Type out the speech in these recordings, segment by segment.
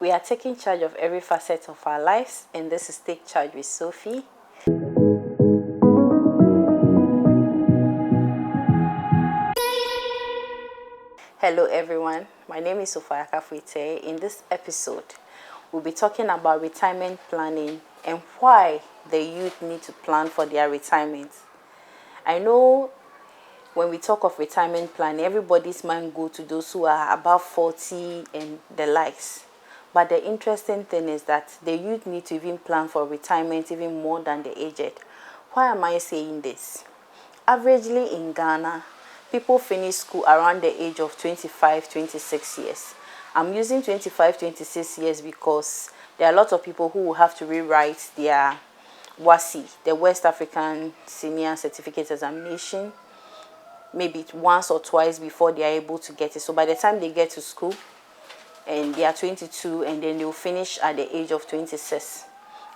We are taking charge of every facet of our lives, and this is Take Charge with Sophie. Hello everyone, my name is Sophie. In this episode, we'll be talking about retirement planning and why the youth need to plan for their retirement. I know when we talk of retirement planning, everybody's mind go to those who are above 40 and the likes. But the interesting thing is that the youth need to even plan for retirement even more than the aged. Why am I saying this? Averagely in Ghana, people finish school around the age of 25, 26 years. I'm using 25, 26 years because there are a lot of people who will have to rewrite their WASI, the West African Senior Certificate Examination, maybe once or twice before they are able to get it. So by the time they get to school and they are 22, and then they'll finish at the age of 26.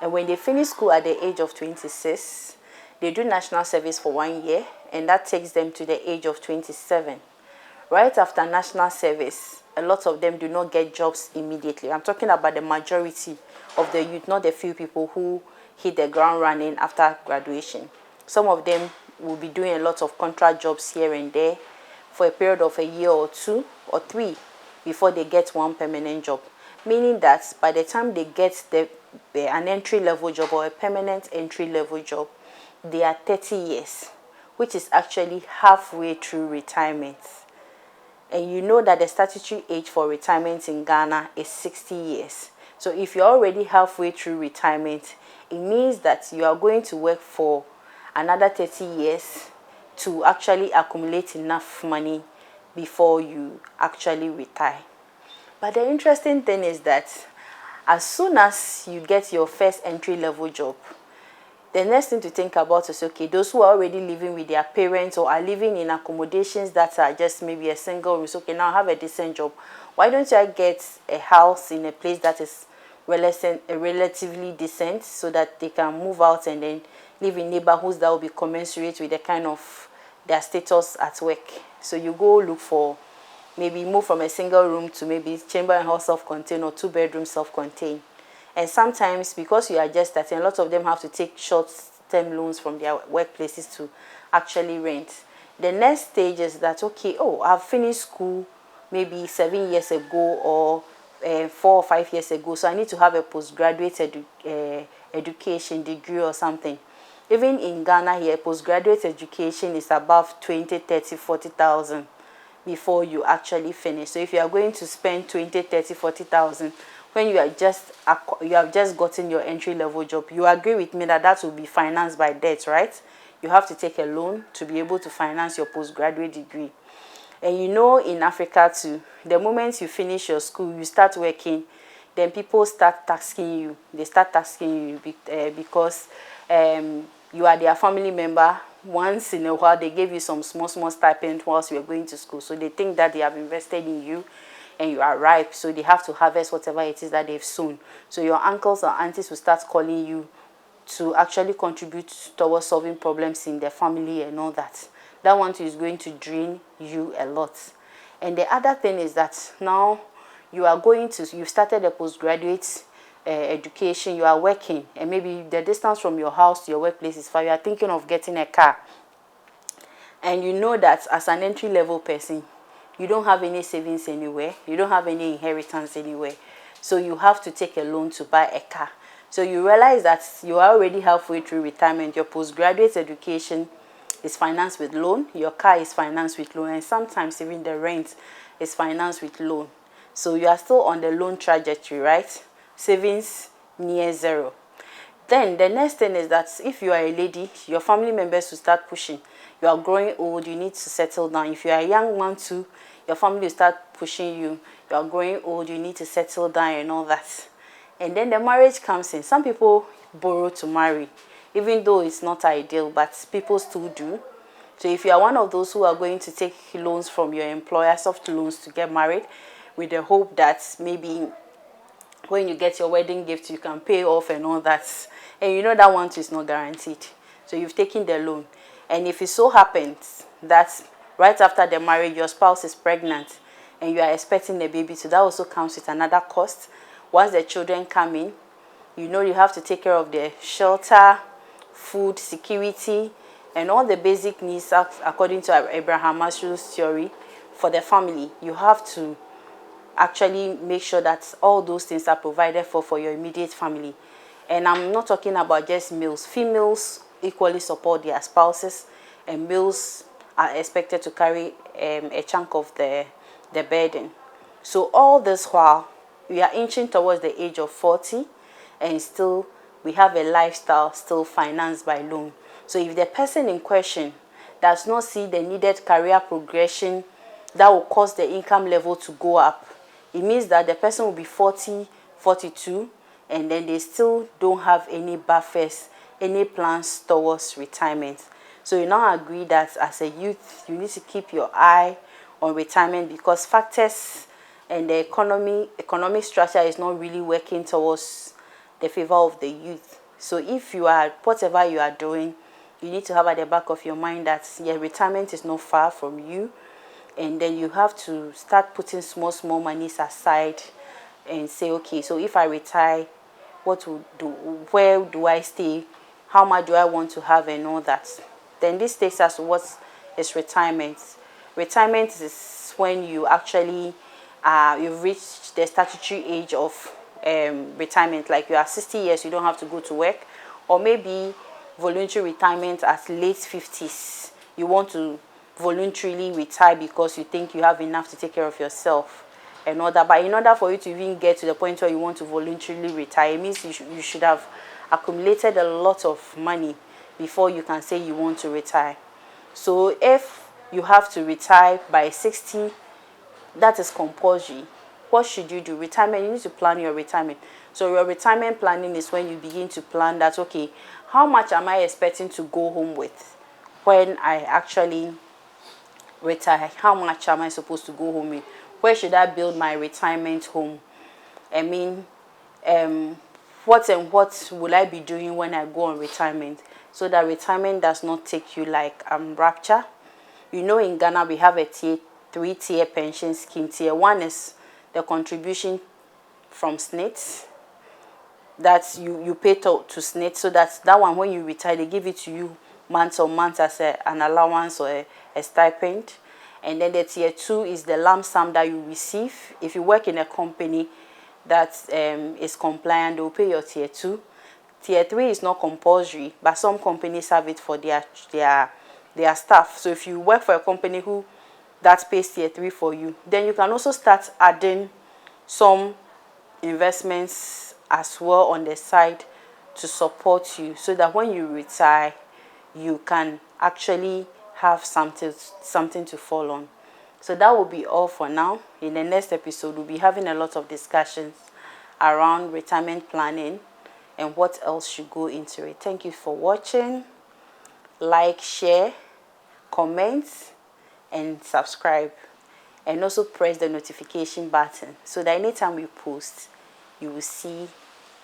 And when they finish school at the age of 26, they do national service for 1 year, and that takes them to the age of 27. Right after national service, a lot of them do not get jobs immediately. I'm talking about the majority of the youth, not the few people who hit the ground running after graduation. Some of them will be doing a lot of contract jobs here and there for a period of a year or 2 or 3 before they get one permanent job. Meaning that by the time they get an entry-level job or a permanent entry-level job, they are 30 years, which is actually halfway through retirement. And you know that the statutory age for retirement in Ghana is 60 years. So if you're already halfway through retirement, it means that you are going to work for another 30 years to actually accumulate enough money before you actually retire. But the interesting thing is that as soon as you get your first entry-level job, the next thing to think about is, okay, those who are already living with their parents or are living in accommodations that are just maybe a single room, so okay, now I have a decent job. Why don't I get a house in a place that is relatively decent so that they can move out and then live in neighborhoods that will be commensurate with the kind of their status at work. So you go look for, maybe move from a single room to maybe chamber and hall self-contained or 2-bedroom self-contained. And sometimes because you are just starting, a lot of them have to take short-term loans from their workplaces to actually rent. The next stage is that, okay, I've finished school maybe 7 years ago or 4 or 5 years ago, so I need to have a postgraduate education degree or something. Even in Ghana here, postgraduate education is above 20, 30, 40,000 before you actually finish. So if you are going to spend 20, 30, 40,000 when you have just gotten your entry-level job, you agree with me that that will be financed by debt, right? You have to take a loan to be able to finance your postgraduate degree. And you know, in Africa too, the moment you finish your school, you start working, then people start tasking you. They start tasking you because you are their family member. Once in a while, they give you some small stipend whilst you are going to school. So they think that they have invested in you and you are ripe. So they have to harvest whatever it is that they've sown. So your uncles or aunties will start calling you to actually contribute towards solving problems in their family and all that. That one too is going to drain you a lot. And the other thing is that now you've started a postgraduate education, you are working, and maybe the distance from your house to your workplace is far, you are thinking of getting a car. And you know that as an entry-level person, you don't have any savings anywhere, you don't have any inheritance anywhere. So you have to take a loan to buy a car. So you realize that you are already halfway through retirement. Your postgraduate education is financed with loan, your car is financed with loan, and sometimes even the rent is financed with loan. So you are still on the loan trajectory, right? Savings near zero. Then the next thing is that if you are a lady, your family members will start pushing. You are growing old, you need to settle down. If you are a young man too, your family will start pushing you. You are growing old, you need to settle down and all that. And then the marriage comes in. Some people borrow to marry, even though it's not ideal, but people still do. So if you are one of those who are going to take loans from your employer, soft loans to get married, with the hope that maybe when you get your wedding gift, you can pay off and all that. And you know that one too is not guaranteed. So you've taken the loan. And if it so happens that right after the marriage, your spouse is pregnant and you are expecting a baby, so that also comes with another cost. once the children come in, you know you have to take care of their shelter, food, security, and all the basic needs according to Abraham Maslow's theory for the family. You have to actually make sure that all those things are provided for your immediate family. And I'm not talking about just males. Females equally support their spouses, and males are expected to carry a chunk of the burden. So all this while, we are inching towards the age of 40, and still we have a lifestyle still financed by loan. So if the person in question does not see the needed career progression that will cause the income level to go up, it means that the person will be 40, 42, and then they still don't have any buffers, any plans towards retirement. So you now agree that as a youth, you need to keep your eye on retirement, because factors and the economic structure is not really working towards the favor of the youth. So if you are, whatever you are doing, you need to have at the back of your mind that your retirement is not far from you, and then you have to start putting small monies aside and say, okay, so if I retire, what will do, where do I stay, how much do I want to have, and all that. Then this takes us to what is retirement. Retirement is when you actually you've reached the statutory age of retirement, like you are 60 years, you don't have to go to work, or maybe voluntary retirement at late 50s. You want to voluntarily retire because you think you have enough to take care of yourself and all that. But in order for you to even get to the point where you want to voluntarily retire, it means you should have accumulated a lot of money before you can say you want to retire. So if you have to retire by 60, that is compulsory. What should you do? Retirement, you need to plan your retirement. So your retirement planning is when you begin to plan that, okay, how much am I expecting to go home with when I actually retire? How much am I supposed to go home with? Where should I build my retirement home? I mean, what will I be doing when I go on retirement, so that retirement does not take you like rapture. You know, in Ghana we have a three-tier pension scheme. Tier 1 is the contribution from SNIT that you pay to SNIT, so that one, when you retire, they give it to you month on month as an allowance or a stipend. And then the tier 2 is the lump sum that you receive. If you work in a company that is compliant, they will pay your tier 2. Tier 3 is not compulsory, but some companies have it for their staff. So if you work for a company that pays tier 3 for you, then you can also start adding some investments as well on the side to support you, so that when you retire, you can actually have something to fall on. So that will be all for now. In the next episode, we'll be having a lot of discussions around retirement planning and what else should go into it. Thank you for watching. Like, share, comment, and subscribe. And also press the notification button, so that anytime we post, you will see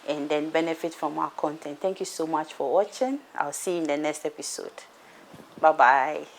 and then benefit from our content. Thank you so much for watching. I'll see you in the next episode. Bye-bye.